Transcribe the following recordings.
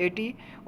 80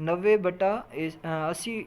90/80,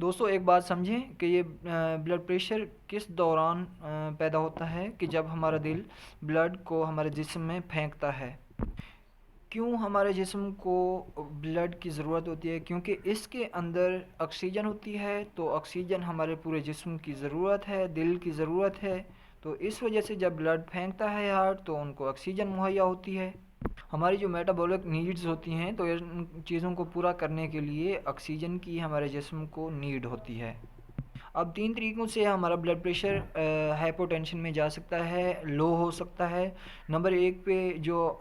دوستوں ایک بات سمجھیں کہ یہ بلڈ پریشر کس دوران پیدا ہوتا ہے، کہ جب ہمارا دل بلڈ کو ہمارے جسم میں پھینکتا ہے۔ کیوں ہمارے جسم کو بلڈ کی ضرورت ہوتی ہے؟ کیونکہ اس کے اندر آکسیجن ہوتی ہے، تو آکسیجن ہمارے پورے جسم کی ضرورت ہے، دل کی ضرورت ہے، تو اس وجہ سے جب بلڈ پھینکتا ہے ہارٹ تو ان کو آکسیجن مہیا ہوتی ہے۔ ہماری جو میٹابولک نیڈز ہوتی ہیں تو ان چیزوں کو پورا کرنے کے لیے آکسیجن کی ہمارے جسم کو نیڈ ہوتی ہے۔ اب 3 طریقوں سے ہمارا بلڈ پریشر ہائپو ٹینشن میں جا سکتا ہے، لو ہو سکتا ہے۔ نمبر 1 پہ جو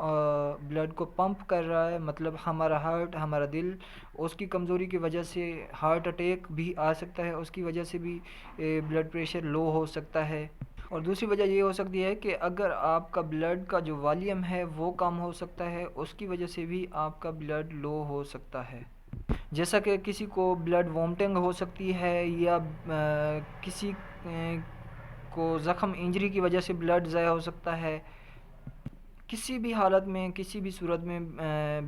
بلڈ کو پمپ کر رہا ہے، مطلب ہمارا ہارٹ، ہمارا دل، اس کی کمزوری کی وجہ سے ہارٹ اٹیک بھی آ سکتا ہے، اس کی وجہ سے بھی بلڈ پریشر لو ہو سکتا ہے۔ اور دوسری وجہ یہ ہو سکتی ہے کہ اگر آپ کا بلڈ کا جو والیوم ہے وہ کم ہو سکتا ہے، اس کی وجہ سے بھی آپ کا بلڈ لو ہو سکتا ہے۔ جیسا کہ کسی کو بلڈ وومٹنگ ہو سکتی ہے، یا کسی کو زخم انجری کی وجہ سے بلڈ ضائع ہو سکتا ہے۔ کسی بھی حالت میں، کسی بھی صورت میں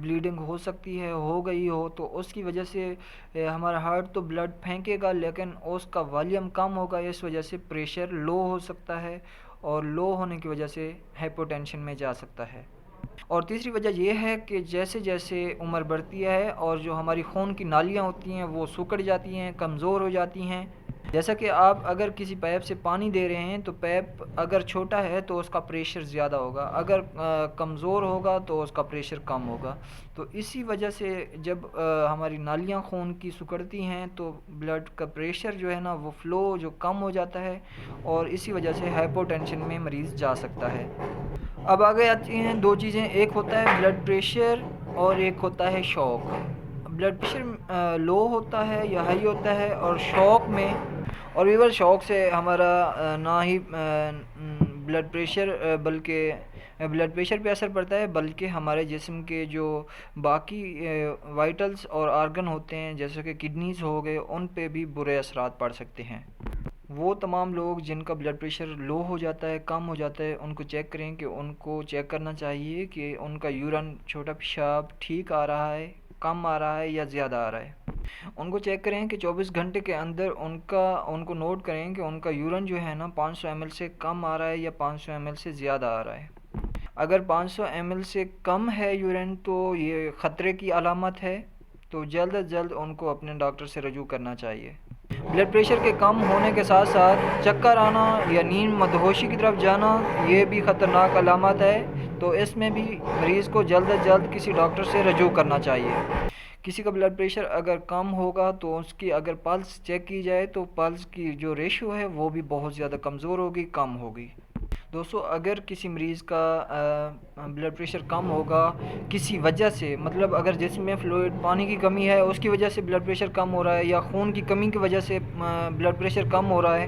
بلیڈنگ ہو سکتی ہے، ہو گئی ہو تو اس کی وجہ سے ہمارا ہارٹ تو بلڈ پھینکے گا لیکن اس کا والیوم کم ہوگا، اس وجہ سے پریشر لو ہو سکتا ہے، اور لو ہونے کی وجہ سے ہائپو ٹینشن میں جا سکتا ہے۔ اور تیسری وجہ یہ ہے کہ جیسے جیسے عمر بڑھتی ہے اور جو ہماری خون کی نالیاں ہوتی ہیں وہ سکڑ جاتی ہیں، کمزور ہو جاتی ہیں۔ جیسا کہ آپ اگر کسی پائپ سے پانی دے رہے ہیں تو پائپ اگر چھوٹا ہے تو اس کا پریشر زیادہ ہوگا، اگر کمزور ہوگا تو اس کا پریشر کم ہوگا۔ تو اسی وجہ سے جب ہماری نالیاں خون کی سکڑتی ہیں تو بلڈ کا پریشر جو ہے نا وہ فلو جو کم ہو جاتا ہے، اور اسی وجہ سے ہائپو ٹینشن میں مریض جا سکتا ہے۔ اب آگے آتی ہیں 2 چیزیں، ایک ہوتا ہے بلڈ پریشر اور ایک ہوتا ہے شوق۔ بلڈ پریشر لو ہوتا ہے یا ہائی ہوتا ہے، اور شوق میں، اور ایون شوق سے ہمارا نہ ہی بلڈ پریشر بلکہ بلڈ پریشر پہ اثر پڑتا ہے، بلکہ ہمارے جسم کے جو باقی وائٹلز اور آرگن ہوتے ہیں جیسے کہ کڈنیز ہو گئے، ان پہ بھی برے اثرات پڑ سکتے ہیں۔ وہ تمام لوگ جن کا بلڈ پریشر لو ہو جاتا ہے، کم ہو جاتا ہے، ان کو چیک کریں کہ ان کو چیک کرنا چاہیے کہ ان کا یورین، چھوٹا پیشاب ٹھیک آ رہا ہے، کم آ رہا ہے یا زیادہ آ رہا ہے۔ ان کو چیک کریں کہ 24 گھنٹے کے اندر ان کو نوٹ کریں کہ ان کا یورین جو ہے نا 500 ایم ایل سے کم آ رہا ہے یا 500 ایم ایل سے زیادہ آ رہا ہے۔ اگر 500 ایم ایل سے کم ہے یورین تو یہ خطرے کی علامت ہے، تو جلد از جلد ان کو اپنے ڈاکٹر سے رجوع کرنا چاہیے۔ بلڈ پریشر کے کم ہونے کے ساتھ ساتھ چکر آنا یا نیند مدہوشی کی طرف جانا، یہ بھی خطرناک علامت ہے، تو اس میں بھی مریض کو جلد از جلد کسی ڈاکٹر سے رجوع کرنا چاہیے۔ کسی کا بلڈ پریشر اگر کم ہوگا تو اس کی اگر پلس چیک کی جائے تو پلس کی جو ریشو ہے وہ بھی بہت زیادہ کمزور ہوگی، کم ہوگی۔ دوستو اگر کسی مریض کا بلڈ پریشر کم ہوگا کسی وجہ سے، مطلب اگر جسم میں فلوئڈ، پانی کی کمی ہے اس کی وجہ سے بلڈ پریشر کم ہو رہا ہے، یا خون کی کمی کی وجہ سے بلڈ پریشر کم ہو رہا ہے،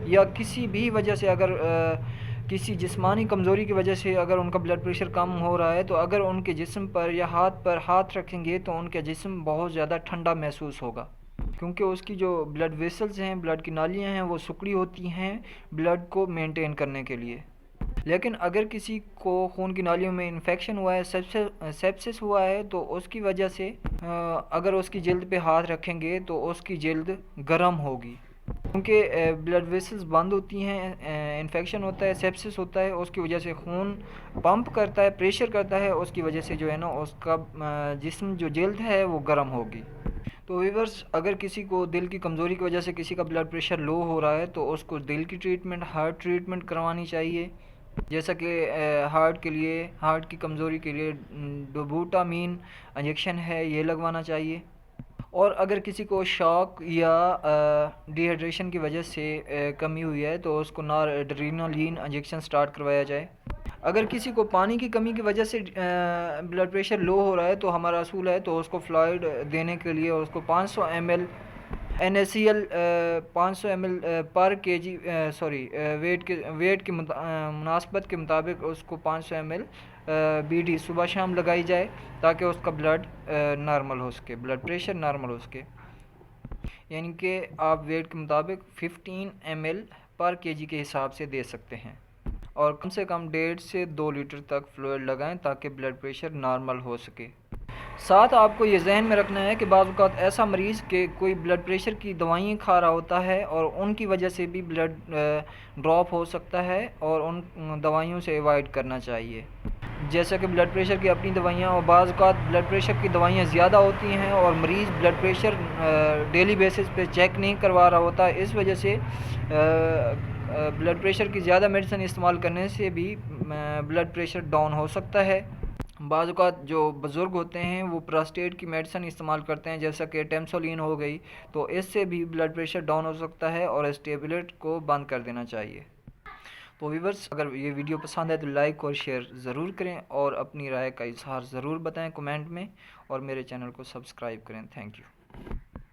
یا کسی بھی وجہ سے اگر کسی جسمانی کمزوری کی وجہ سے اگر ان کا بلڈ پریشر کم ہو رہا ہے، تو اگر ان کے جسم پر یا ہاتھ پر ہاتھ رکھیں گے تو ان کا جسم بہت زیادہ ٹھنڈا محسوس ہوگا، کیونکہ اس کی جو بلڈ ویسلز ہیں، بلڈ کی نالیاں ہیں، وہ سکڑی ہوتی ہیں بلڈ کو مینٹین کرنے کے لیے۔ لیکن اگر کسی کو خون کی نالیوں میں انفیکشن ہوا ہے، سیپسس ہوا ہے، تو اس کی وجہ سے اگر اس کی جلد پہ ہاتھ رکھیں گے تو اس کی جلد گرم ہوگی، کیونکہ بلڈ ویسلز بند ہوتی ہیں، انفیکشن ہوتا ہے، سیپسس ہوتا ہے، اس کی وجہ سے خون پمپ کرتا ہے، پریشر کرتا ہے، اس کی وجہ سے جو ہے نا اس کا جسم جو جلد ہے وہ گرم ہوگی۔ تو ویورز اگر کسی کو دل کی کمزوری کی وجہ سے کسی کا بلڈ پریشر لو ہو رہا ہے تو اس کو دل کی ٹریٹمنٹ، ہارٹ ٹریٹمنٹ کروانی چاہیے، جیسا کہ ہارٹ کے لیے، ہارٹ کی کمزوری کے لیے ڈوبوٹامین انجیکشن ہے، یہ لگوانا چاہیے۔ اور اگر کسی کو شوک یا ڈی ہائیڈریشن کی وجہ سے کمی ہوئی ہے تو اس کو نار ایڈرینالین انجیکشن سٹارٹ کروایا جائے۔ اگر کسی کو پانی کی کمی کی وجہ سے بلڈ پریشر لو ہو رہا ہے تو ہمارا اصول ہے تو اس کو فلوئڈ دینے کے لیے اس کو 500 M L NaCl 500 M L پر کے جی ویٹ کی مناسبت کے مطابق اس کو 500 ایم ایل BD صبح شام لگائی جائے تاکہ اس کا بلڈ نارمل ہو سکے، بلڈ پریشر نارمل ہو سکے۔ یعنی کہ آپ ویٹ کے مطابق 15 ایم ایل پر کے جی کے حساب سے دے سکتے ہیں، اور کم سے کم 1.5 سے 2 لیٹر تک فلوئڈ لگائیں تاکہ بلڈ پریشر نارمل ہو سکے۔ ساتھ آپ کو یہ ذہن میں رکھنا ہے کہ بعض اوقات ایسا مریض کہ کوئی بلڈ پریشر کی دوائیں کھا رہا ہوتا ہے اور ان کی وجہ سے بھی بلڈ ڈراپ ہو سکتا ہے اور ان دوائیوں سے ایوائڈ کرنا چاہیے. جیسا کہ بلڈ پریشر کی اپنی دوائیاں اور بعض اوقات بلڈ پریشر کی دوائیاں زیادہ ہوتی ہیں اور مریض بلڈ پریشر ڈیلی بیسس پہ چیک نہیں کروا رہا ہوتا. اس وجہ سے بلڈ پریشر کی زیادہ میڈیسن استعمال کرنے سے بھی بلڈ پریشر ڈاؤن ہو سکتا ہے. بعض اوقات جو بزرگ ہوتے ہیں وہ پراسٹیٹ کی میڈیسن استعمال کرتے ہیں جیسا کہ ٹیمسولین ہو گئی, تو اس سے بھی بلڈ پریشر ڈاؤن ہو سکتا ہے اور اسٹیبلیٹ کو بند کر دینا چاہیے. تو ویورز, اگر یہ ویڈیو پسند ہے تو لائک اور شیئر ضرور کریں اور اپنی رائے کا اظہار ضرور بتائیں کمنٹ میں, اور میرے چینل کو سبسکرائب کریں. Thank you.